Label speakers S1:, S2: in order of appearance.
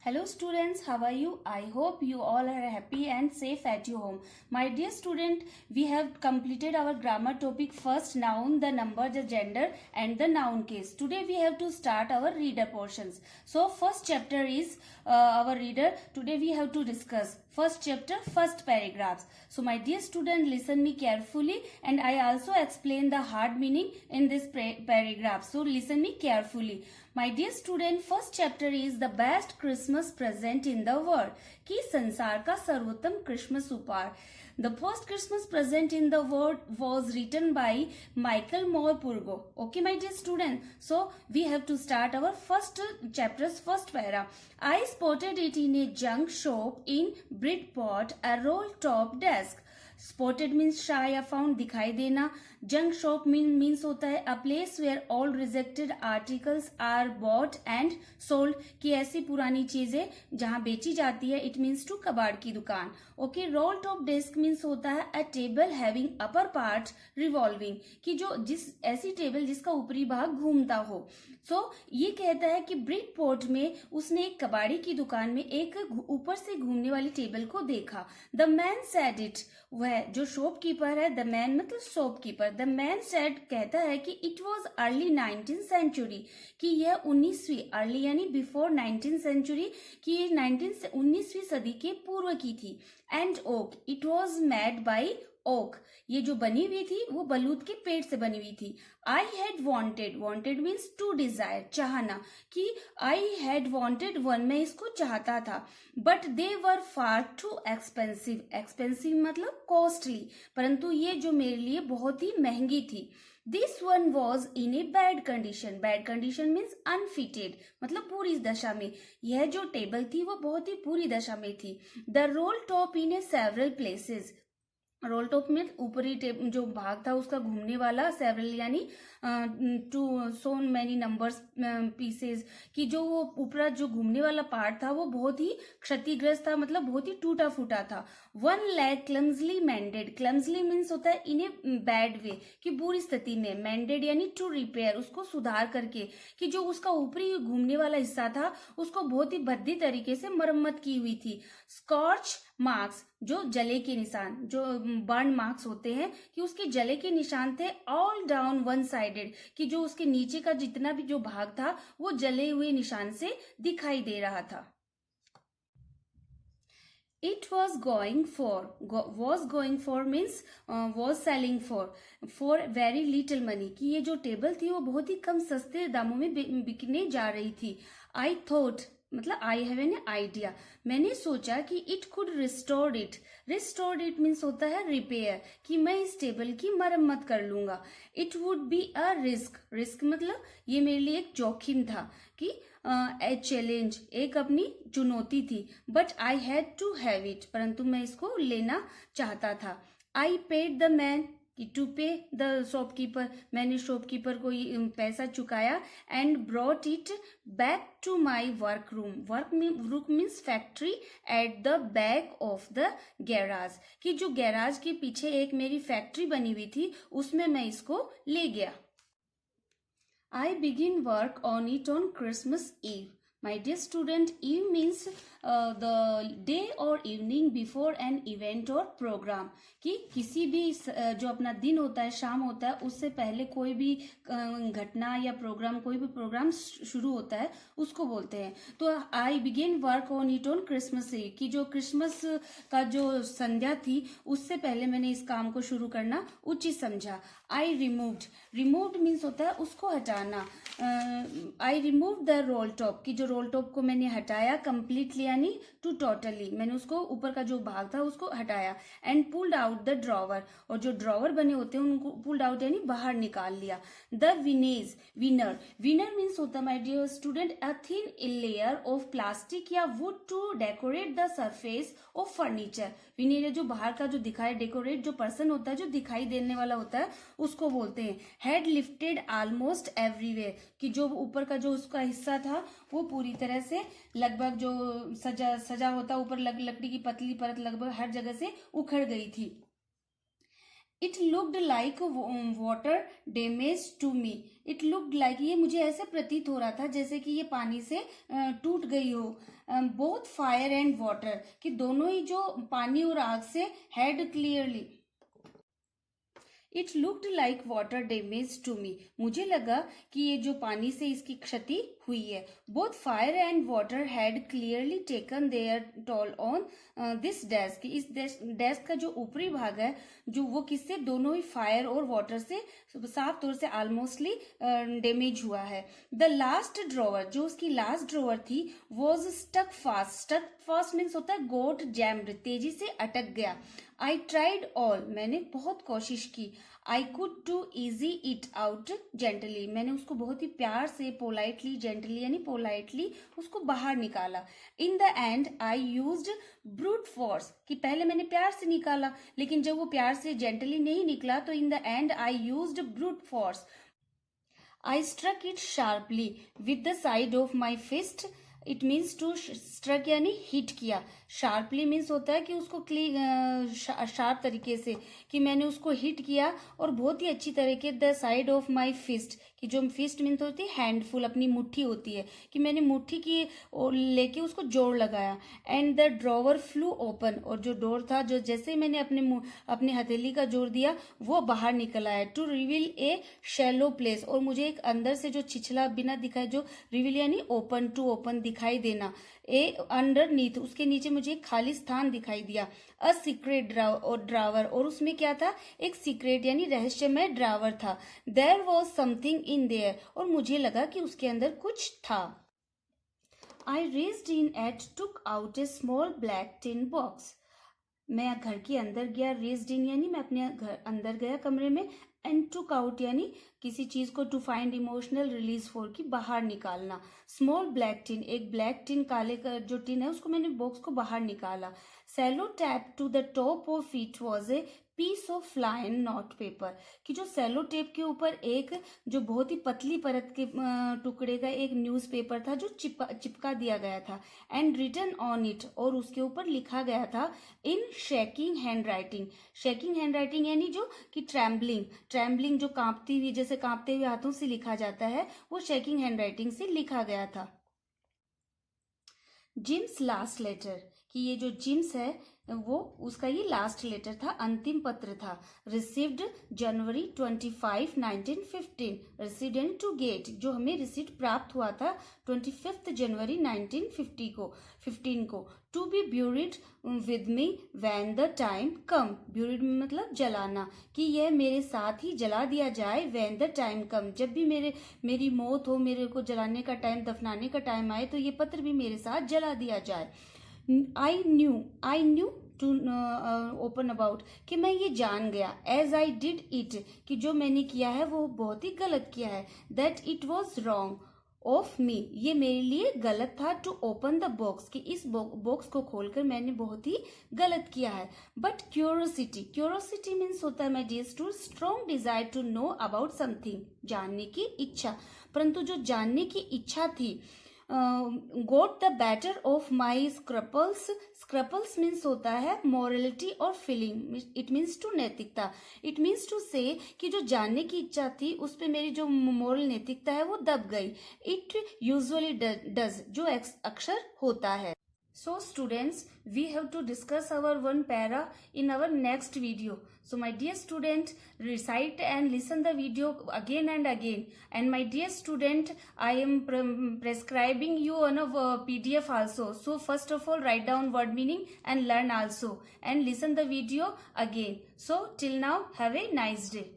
S1: Hello students, how are you? I hope you all are happy and safe at your home. My dear student, we have completed our grammar topic first noun, the number, the gender and the noun case. Today we have to start our reader portions. So first chapter is our reader. Today we have to discuss first chapter, first paragraphs. So my dear student, listen me carefully and I also explain the hard meaning in this paragraph. So listen me carefully. My dear student, first chapter is the best Christmas present in the world. कि संसार का सर्वोत्तम Christmas उपहार. The first Christmas present in the world was written by Michael Moore Purgo. Okay, my dear student. So we have to start our first chapter's first para. I spotted it in a junk shop in Bridport, a roll-top desk. Spotted means shy या found, दिखाई देना. Junk shop means होता है a place where all rejected articles are bought and sold, कि ऐसी पुरानी चीजें जहां बेची जाती है. It means to कबाड़ की दुकान. Okay, roll top desk means होता है a table having upper part revolving, कि जो ऐसी टेबल जिसका ऊपरी भाग घूमता हो. ये कहता है कि ब्रिडपोर्ट में उसने एक कबाड़ी की दुकान में एक ऊपर से घूमने वाली टेबल को देखा. द मैन सेड इट, वह जो शॉपकीपर है, द मैन मतलब शॉपकीपर. द मैन सेड कहता है कि it was early 19th century, कि यह 19वीं अर्ली यानी बिफोर 19th सेंचुरी, कि 19वीं सदी के पूर्व की थी. And oak, it was made by oak, ये जो बनी हुई थी वो बलूत के पेड़ से बनी हुई थी. I had wanted, wanted means to desire, चाहना, कि आई हैड वॉन्टेड वन, मैं इसको चाहता था. But they were far too expensive, expensive मतलब कॉस्टली, परंतु ये जो मेरे लिए बहुत ही महंगी थी. This one was in a bad condition, bad condition means unfitted मतलब पूरी दशा में. यह जो टेबल थी वो बहुत ही पूरी दशा में थी. The role top in A several places, role top में ऊपरी जो भाग था उसका घूमने वाला, सेवरल यानी too so many numbers pieces, कि जो वो ऊपर जो घूमने वाला पार्ट था वो बहुत ही क्षतिग्रस्त था मतलब बहुत ही टूटा फूटा था. वन लैग क्लम्सली मेंडेड, क्लम्सली मीन्स होता है इन ए बैड वे, कि बुरी स्थिति में. मेंडेड यानी टू रिपेयर, उसको सुधार करके, कि जो उसका ऊपरी घूमने वाला हिस्सा था उसको बहुत ही भद्दी तरीके से मरम्मत की हुई थी. स्कॉर्च मार्क्स, जो जले के निशान, जो बर्न मार्क्स होते हैं, कि उसके जले के निशान थे. ऑल डाउन वन साइडेड, कि जो उसके नीचे का जितना भी जो भाग था वो जले हुए निशान से दिखाई दे रहा था. It was going for means was selling for very little money, कि ये जो टेबल थी वो बहुत ही कम सस्ते दामों में बिकने जा रही थी. I thought मतलब आई हैव एन आइडिया, मैंने सोचा कि it could restored it. Restored it means होता है रिपेयर, कि मैं इस टेबल की मरम्मत कर लूंगा. It would be a risk, risk मतलब ये मेरे लिए एक जोखिम था, कि ए चैलेंज, एक अपनी चुनौती थी. But I had to have it, परंतु मैं इसको लेना चाहता था. आई पेड द मैन, कि टू पे द शॉपकीपर, मैंने शॉपकीपर को पैसा चुकाया. And brought it back to my work room, work means factory, at the back of the garage, कि जो गैराज के पीछे एक मेरी फैक्ट्री बनी हुई थी उसमें मैं इसको ले गया. I begin work on it on Christmas Eve. My dear student, eve means the day or evening before an event or program, कि किसी भी जो अपना दिन होता है, शाम होता है, उससे पहले कोई भी घटना या प्रोग्राम, कोई भी प्रोग्राम शुरू होता है उसको बोलते हैं. तो I begin work on it on Christmas Eve, कि जो क्रिसमस का जो संध्या थी उससे पहले मैंने इस काम को शुरू करना उचित समझा. आई रिमूव्ड, रिमूव्ड मीन्स होता है उसको हटाना. I remove the role top, कि जो रोल टॉप को मैंने हटाया, कंप्लीटली यानी टू टोटली, मैंने उसको ऊपर का जो भाग था उसको हटाया. And pulled out the drawer, और जो ड्रॉवर बने होते हैं उनको पुल्ड आउट यानी बाहर निकाल लिया. The veneer, veneer, veneer means होता है my dear student a thin layer of plastic या wood to decorate the surface of furniture. Veneer जो बाहर का जो दिखाई, डेकोरेट जो पर्सन होता है जो दिखाई देने वाला होता है उसको बोलते हैं. हैड लिफ्टेड ऑलमोस्ट एवरीवेयर, कि जो ऊपर का जो उसका हिस्सा था वो पूरी तरह से लगभग जो सजा होता ऊपर लकड़ी की पतली परत लगभग हर जगह से उखड़ गई थी. It looked like water damage to me. It looked like, ये मुझे ऐसे प्रतीत हो रहा था जैसे कि ये पानी से टूट गई हो। बोथ फायर एंड वाटर, कि दोनों ही जो पानी और आग से had clearly. It looked like water damage to me, मुझे लगा कि ये जो पानी से इसकी क्षति हुई है। Both fire and water had clearly taken their toll on this desk. इस डेस्क का जो ऊपरी भाग है जो वो किससे, दोनों ही फायर और वाटर से साफ तौर से ऑलमोस्टली डैमेज हुआ है। द लास्ट ड्रॉवर, जो उसकी लास्ट ड्रॉवर थी, was stuck fast. Stuck fast means होता है गोट जैम्ड, तेजी से अटक गया। आई ट्राइड ऑल, मैंने बहुत कोशिश की। I could to easy it out gently, मैंने उसको बहुत ही प्यार से पोलाइटली, जेंटली यानी पोलाइटली उसको बाहर निकाला। इन the end I used brute force, कि पहले मैंने प्यार से निकाला लेकिन जब वो प्यार से जेंटली नहीं निकला तो in the end I used brute force. I struck it sharply with the side of my fist. It means to struck यानी हिट किया। शार्पली मीन्स होता है कि उसको शार्प तरीके से, कि मैंने उसको हिट किया और बहुत ही अच्छी तरीके, the side of my fist, कि जो फिस्ट मीन्स होती है हैंडफुल, अपनी मुट्ठी होती है, कि मैंने मुट्ठी की और लेके उसको जोड़ लगाया। And the drawer flu open, और जो डोर था, जो जैसे मैंने अपने हथेली का जोड़ दिया वो बाहर निकल आया। To reveal a shallow place, और मुझे एक अंदर से जो छिछला बिना दिखाए, जो रिवील यानी ओपन, टू ओपन दिखाई देना। ए अंडरनीथ, उसके नीचे मुझे एक खाली स्थान दिखाई दिया। अ सीक्रेट ड्रावर, और उसमें क्या था, एक सीक्रेट यानी रहस्यमय ड्रावर था। There was something in there, और मुझे लगा कि उसके अंदर कुछ था। I reached in and took out a small black tin box, मैं घर के अंदर गया। रेज्ड इन यानी मैं अपने घर अंदर गया कमरे में। एंड टुक आउट यानी किसी चीज को to find emotional release for, की बाहर निकालना। स्मॉल ब्लैक टिन, एक ब्लैक टिन, काले का जो टिन है उसको मैंने बॉक्स को बाहर निकाला। Sellotaped to the top of it was a piece of फ्लाइन नोट पेपर, कि जो सेलो टेप के ऊपर एक जो बहुत ही पतली परत के टुकड़े का एक न्यूज़पेपर था जो चिपका दिया गया था। एंड रिटन ऑन इट, और उसके ऊपर लिखा गया था in shaking handwriting. Shaking handwriting यानी जो कि ट्रैम्बलिंग जो कांपती हुई, जैसे कांपते हुए हाथों से लिखा जाता है, वो शेकिंग हैंड राइटिंग से लिखा गया था। जिम्स लास्ट लेटर, कि ये जो जिम्स है वो उसका ये लास्ट लेटर था, अंतिम पत्र था। Received January 25, 1915, received and to get, जो हमें रिसीट प्राप्त हुआ था 25 जनवरी 1915 को। To be buried with me when the time come, buried मतलब जलाना, कि यह मेरे साथ ही जला दिया जाए। व्हेन द टाइम कम, जब भी मेरी मौत हो, मेरे को जलाने का टाइम, दफनाने का टाइम आए, तो ये पत्र भी मेरे साथ जला दिया जाए। I knew to open about, कि मैं ये जान गया। एज आई डिड इट, कि जो मैंने किया है वो बहुत ही गलत किया है। That it was wrong of me, ये मेरे लिए गलत था। टू ओपन द बॉक्स, कि इस बॉक्स को खोलकर मैंने बहुत ही गलत किया है। बट क्यूरोसिटी मीन्स होता है, my dear student, strong desire to know about something, जानने की इच्छा। परंतु जो जानने की इच्छा थी, got the better of my scruples means होता है मॉरलिटी और फीलिंग, इट मीन्स टू नैतिकता। इट मीन्स टू से, कि जो जानने की इच्छा थी उस पे मेरी जो मॉरल नैतिकता है वो दब गई। इट यूजुअली डज, जो अक्सर होता है। So students, we have to discuss our one para in our next video. So my dear student, recite and listen the video again and again. And my dear student, I am prescribing you on a PDF also. So first of all, write down word meaning and learn also. And listen the video again. So till now, have a nice day.